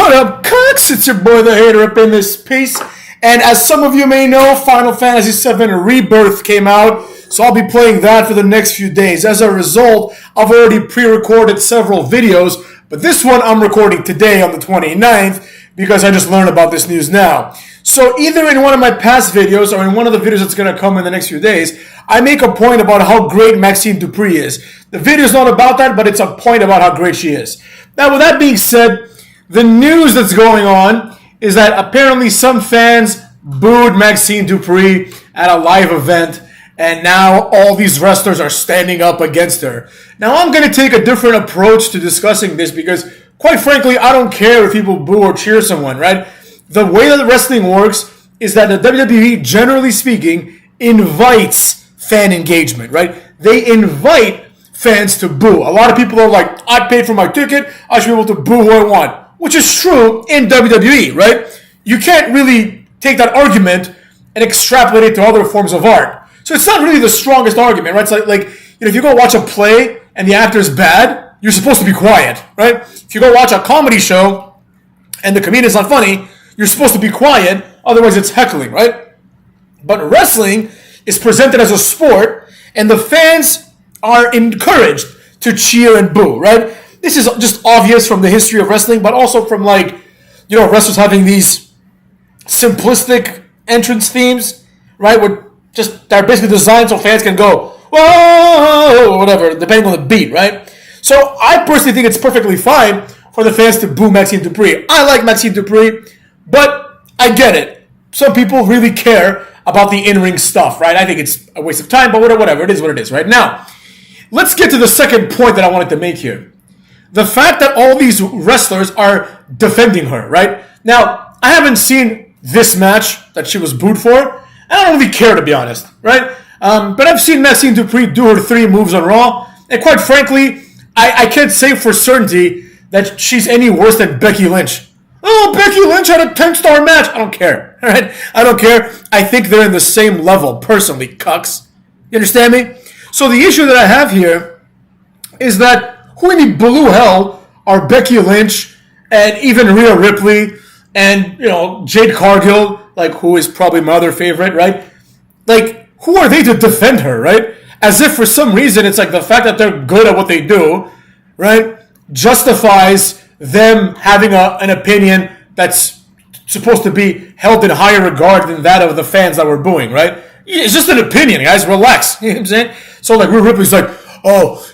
What up, cooks? It's your boy, the hater, up in this piece. And as some of you may know, Final Fantasy VII Rebirth came out, so I'll be playing that for the next few days. As a result, I've already pre-recorded several videos, but this one I'm recording today on the 29th because I just learned about this news now. So either in one of my past videos or in one of the videos that's going to come in the next few days, I make a point about how great Maxine Dupri is. The video is not about that, but it's a point about how great she is. Now, with that being said, the news that's going on is that apparently some fans booed Maxine Dupri at a live event, and now all these wrestlers are standing up against her. Now, I'm going to take a different approach to discussing this because, quite frankly, I don't care if people boo or cheer someone, right? The way that wrestling works is that the WWE, generally speaking, invites fan engagement, right? They invite fans to boo. A lot of people are like, I paid for my ticket, I should be able to boo who I want. Which is true in WWE, right? You can't really take that argument and extrapolate it to other forms of art. So it's not really the strongest argument, right? It's like if you go watch a play and the actor's bad, you're supposed to be quiet, right? If you go watch a comedy show and the comedian's not funny, you're supposed to be quiet, otherwise it's heckling, right? But wrestling is presented as a sport, and the fans are encouraged to cheer and boo, right? This is just obvious from the history of wrestling, but also from wrestlers having these simplistic entrance themes, right? They're basically designed so fans can go, whoa, whatever, depending on the beat, right? So I personally think it's perfectly fine for the fans to boo Maxine Dupri. I like Maxine Dupri, but I get it. Some people really care about the in-ring stuff, right? I think it's a waste of time, but whatever, it is what it is, right? Now, let's get to the second point that I wanted to make here. The fact that all these wrestlers are defending her, right? Now, I haven't seen this match that she was booed for. I don't really care, to be honest, right? But I've seen Maxine Dupri do her 3 moves on Raw, and quite frankly, I can't say for certainty that she's any worse than Becky Lynch. Oh, Becky Lynch had a 10-star match. I don't care, right? I don't care. I think they're in the same level, personally, cucks. You understand me? So the issue that I have here is that who in the blue hell are Becky Lynch and even Rhea Ripley and, Jade Cargill, who is probably my other favorite, right? Who are they to defend her, right? As if for some reason it's the fact that they're good at what they do, right, justifies them having an opinion that's supposed to be held in higher regard than that of the fans that were booing, right? It's just an opinion, guys. Relax. You know what I'm saying? So, Rhea Ripley's oh,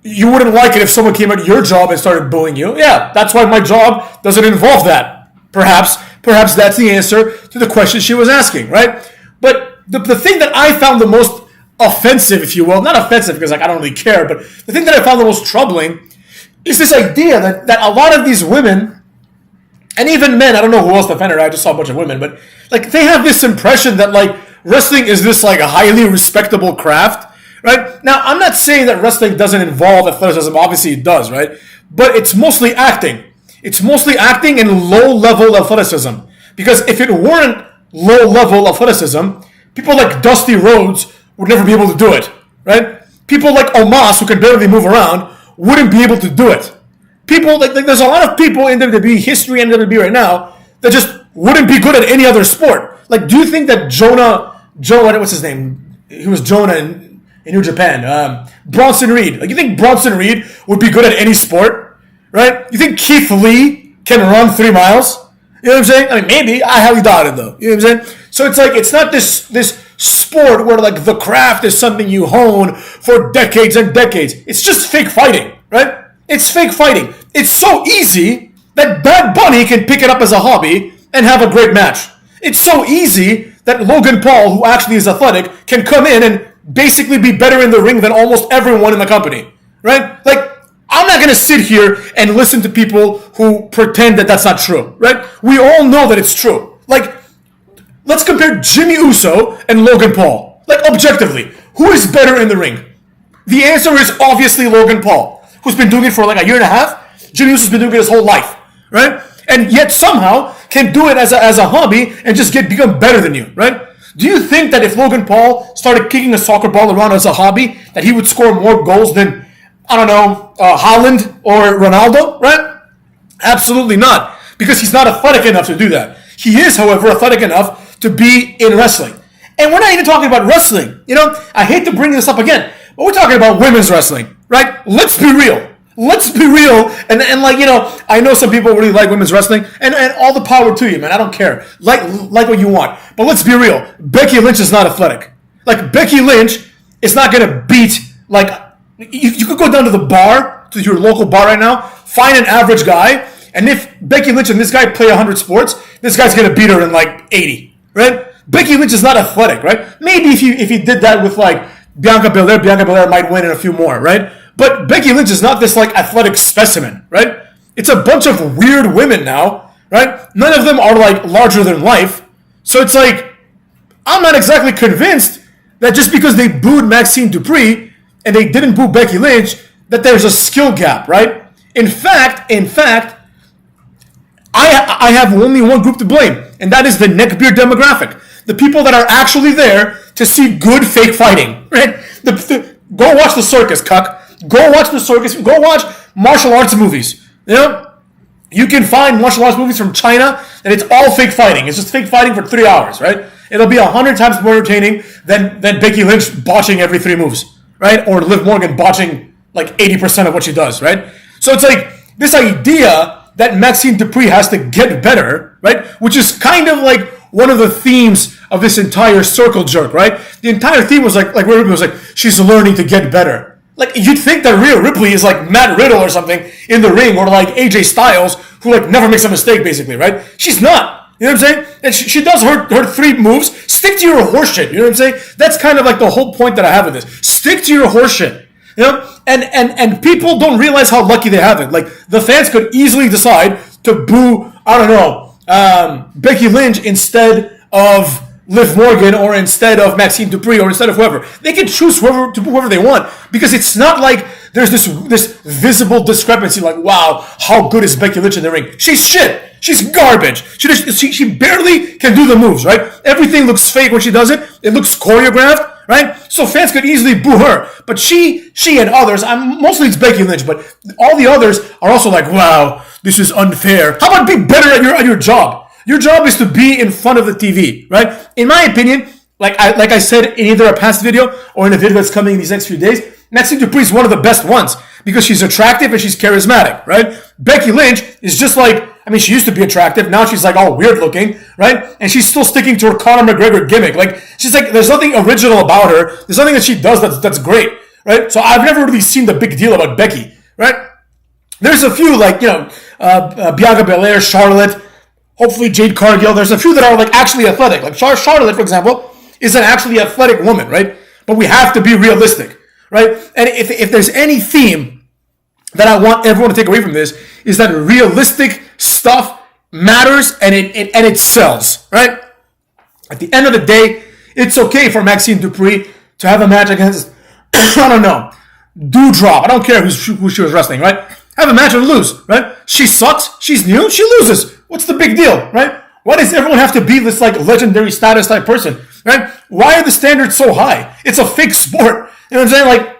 you wouldn't like it if someone came at your job and started booing you. Yeah, that's why my job doesn't involve that. Perhaps that's the answer to the question she was asking, right? But the thing that I found the most offensive, if you will, not offensive because I don't really care, but the thing that I found the most troubling is this idea that a lot of these women, and even men, I don't know who else defended her, I just saw a bunch of women, but they have this impression that wrestling is this a highly respectable craft. Right? Now, I'm not saying that wrestling doesn't involve athleticism. Obviously, it does, right? But it's mostly acting. It's mostly acting and low-level athleticism. Because if it weren't low-level athleticism, people like Dusty Rhodes would never be able to do it, right? People like Omos, who can barely move around, wouldn't be able to do it. People, there's a lot of people in WWE history and WWE right now that just wouldn't be good at any other sport. Do you think that what's his name? He was Jonah in New Japan. Bronson Reed. You think Bronson Reed would be good at any sport? Right? You think Keith Lee can run 3 miles? You know what I'm saying? I mean, maybe. I highly doubt it, though. You know what I'm saying? So it's not this sport where, the craft is something you hone for decades and decades. It's just fake fighting, right? It's fake fighting. It's so easy that Bad Bunny can pick it up as a hobby and have a great match. It's so easy that Logan Paul, who actually is athletic, can come in and basically be better in the ring than almost everyone in the company, right? I'm not going to sit here and listen to people who pretend that that's not true, right? We all know that it's true. Let's compare Jimmy Uso and Logan Paul. Objectively, who is better in the ring? The answer is obviously Logan Paul, who's been doing it for a year and a half. Jimmy Uso's been doing it his whole life, right? And yet somehow can do it as a hobby and just become better than you, right? Do you think that if Logan Paul started kicking a soccer ball around as a hobby, that he would score more goals than, Haaland or Ronaldo, right? Absolutely not. because he's not athletic enough to do that. He is, however, athletic enough to be in wrestling. And we're not even talking about wrestling. I hate to bring this up again, but we're talking about women's wrestling, right? Let's be real. Let's be real. And I know some people really like women's wrestling, and all the power to you, man. I don't care. Like what you want. But let's be real. Becky Lynch is not athletic. Like, Becky Lynch is not going to beat, you could go down to the bar, to your local bar right now, find an average guy, and if Becky Lynch and this guy play 100 sports, this guy's going to beat her in 80, right? Becky Lynch is not athletic, right? Maybe if he did that with Bianca Belair might win in a few more, right? But Becky Lynch is not this athletic specimen, right? It's a bunch of weird women now, right? None of them are larger than life. So it's I'm not exactly convinced that just because they booed Maxine Dupri and they didn't boo Becky Lynch, that there's a skill gap, right? In fact, I have only one group to blame, and that is the neckbeard demographic. The people that are actually there to see good fake fighting, right? Go watch the circus, cuck. Go watch the circus. Go watch martial arts movies. You can find martial arts movies from China, and it's all fake fighting. It's just fake fighting for 3 hours, right? It'll be 100 times more entertaining than Becky Lynch botching every 3 moves, right? Or Liv Morgan botching 80% of what she does, right? So it's this idea that Maxine Dupri has to get better, right? Which is kind of one of the themes of this entire circle jerk, right? The entire theme was Rhea Ripley was she's learning to get better. You'd think that Rhea Ripley is Matt Riddle or something in the ring, or AJ Styles, who never makes a mistake, basically, right? She's not. You know what I'm saying? And she does her 3 moves. Stick to your horseshit. You know what I'm saying? That's kind of the whole point that I have with this. Stick to your horseshit. And people don't realize how lucky they have it. The fans could easily decide to boo, I don't know, Becky Lynch instead of Liv Morgan, or instead of Maxine Dupri, or instead of whoever. They can choose whoever they want, because it's not there's this visible discrepancy. Wow, how good is Becky Lynch in the ring? She's shit. She's garbage. She barely can do the moves, right? Everything looks fake when she does it. It looks choreographed, right? So fans could easily boo her. But she and others, mostly it's Becky Lynch, but all the others are also wow, this is unfair. How about be better at your job? Your job is to be in front of the TV, right? In my opinion, like I said in either a past video or in a video that's coming in these next few days, Maxine Dupri is one of the best ones because she's attractive and she's charismatic, right? Becky Lynch is just she used to be attractive. Now she's all weird looking, right? And she's still sticking to her Conor McGregor gimmick. She's there's nothing original about her. There's nothing that she does that's great, right? So I've never really seen the big deal about Becky, right? There's a few Bianca Belair, Charlotte, hopefully Jade Cargill. There's a few that are actually athletic. Charlotte, for example, is an actually athletic woman, right? But we have to be realistic, right? And if there's any theme that I want everyone to take away from this, is that realistic stuff matters and it sells, right? At the end of the day, it's okay for Maxine Dupri to have a match against, I don't know, Doudrop. I don't care who she was wrestling, right? Have a match and lose, right? She sucks. She's new. She loses. What's the big deal, right? Why does everyone have to be this legendary status type person, right? Why are the standards so high? It's a fake sport. You know what I'm saying?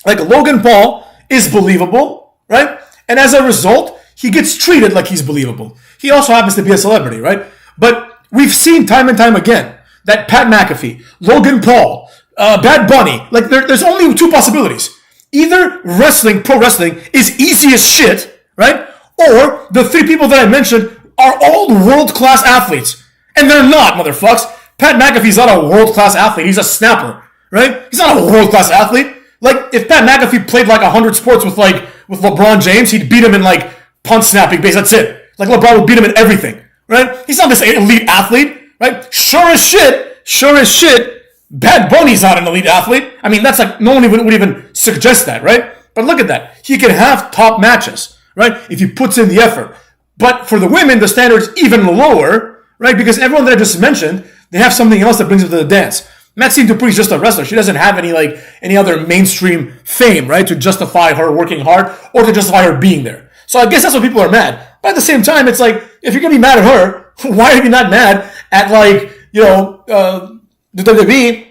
Like Logan Paul is believable, right? And as a result, he gets treated like he's believable. He also happens to be a celebrity, right? But we've seen time and time again that Pat McAfee, Logan Paul, Bad Bunny, there's only 2 possibilities. Either pro wrestling is easy as shit, right? Or the 3 people that I mentioned are all world-class athletes. And they're not, motherfucks. Pat McAfee's not a world-class athlete. He's a snapper, right? He's not a world-class athlete. If Pat McAfee played 100 sports with LeBron James, he'd beat him in punt snapping base. That's it. LeBron would beat him in everything, right? He's not this elite athlete, right? Sure as shit, Bad Bunny's not an elite athlete. That's no one would even suggest that, right? But look at that. He can have top matches, right? If he puts in the effort. But for the women, the standard's even lower, right? Because everyone that I just mentioned, they have something else that brings them to the dance. Maxine Dupri is just a wrestler. She doesn't have any other mainstream fame, right? To justify her working hard or to justify her being there. So I guess that's why people are mad. But at the same time, it's if you're going to be mad at her, why are you not mad at the WWE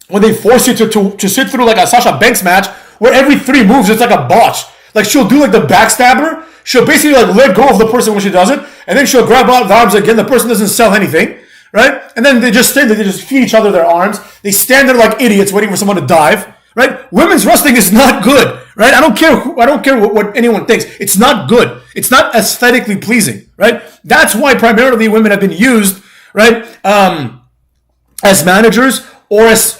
when they force you to sit through a Sasha Banks match where every 3 moves it's a botch. She'll do the backstabber, She'll basically like let go of the person when she does it, and then she'll grab out the arms again. The person doesn't sell anything, right? And then they just stand there, they just feed each other their arms. They stand there like idiots waiting for someone to dive, right? Women's wrestling is not good, right? I don't care what anyone thinks. It's not good. It's not aesthetically pleasing, right? That's why primarily women have been used, right, as managers or as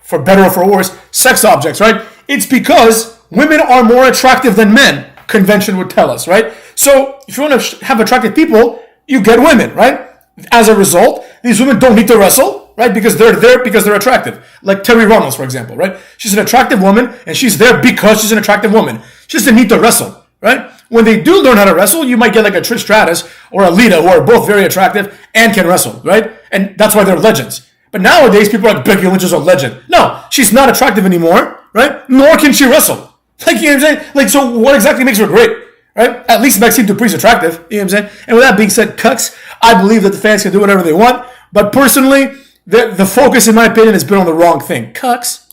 for better or for worse, sex objects, right? It's because women are more attractive than men, convention would tell us, right? So if you want to have attractive people, you get women, right? As a result, these women don't need to wrestle, right? Because they're there because they're attractive. Like Terry Runnels, for example, right? She's an attractive woman, and she's there because she's an attractive woman. She doesn't need to wrestle, right? When they do learn how to wrestle, you might get like a Trish Stratus or a Lita, who are both very attractive and can wrestle, right? And that's why they're legends. But nowadays, people are like, Becky Lynch is a legend. No, she's not attractive anymore, right? Nor can she wrestle. Like, you know what I'm saying? Like, so what exactly makes her great, right? At least Maxine Dupri is attractive, you know what I'm saying? And with that being said, cucks, I believe that the fans can do whatever they want. But personally, the focus, in my opinion, has been on the wrong thing. Cucks.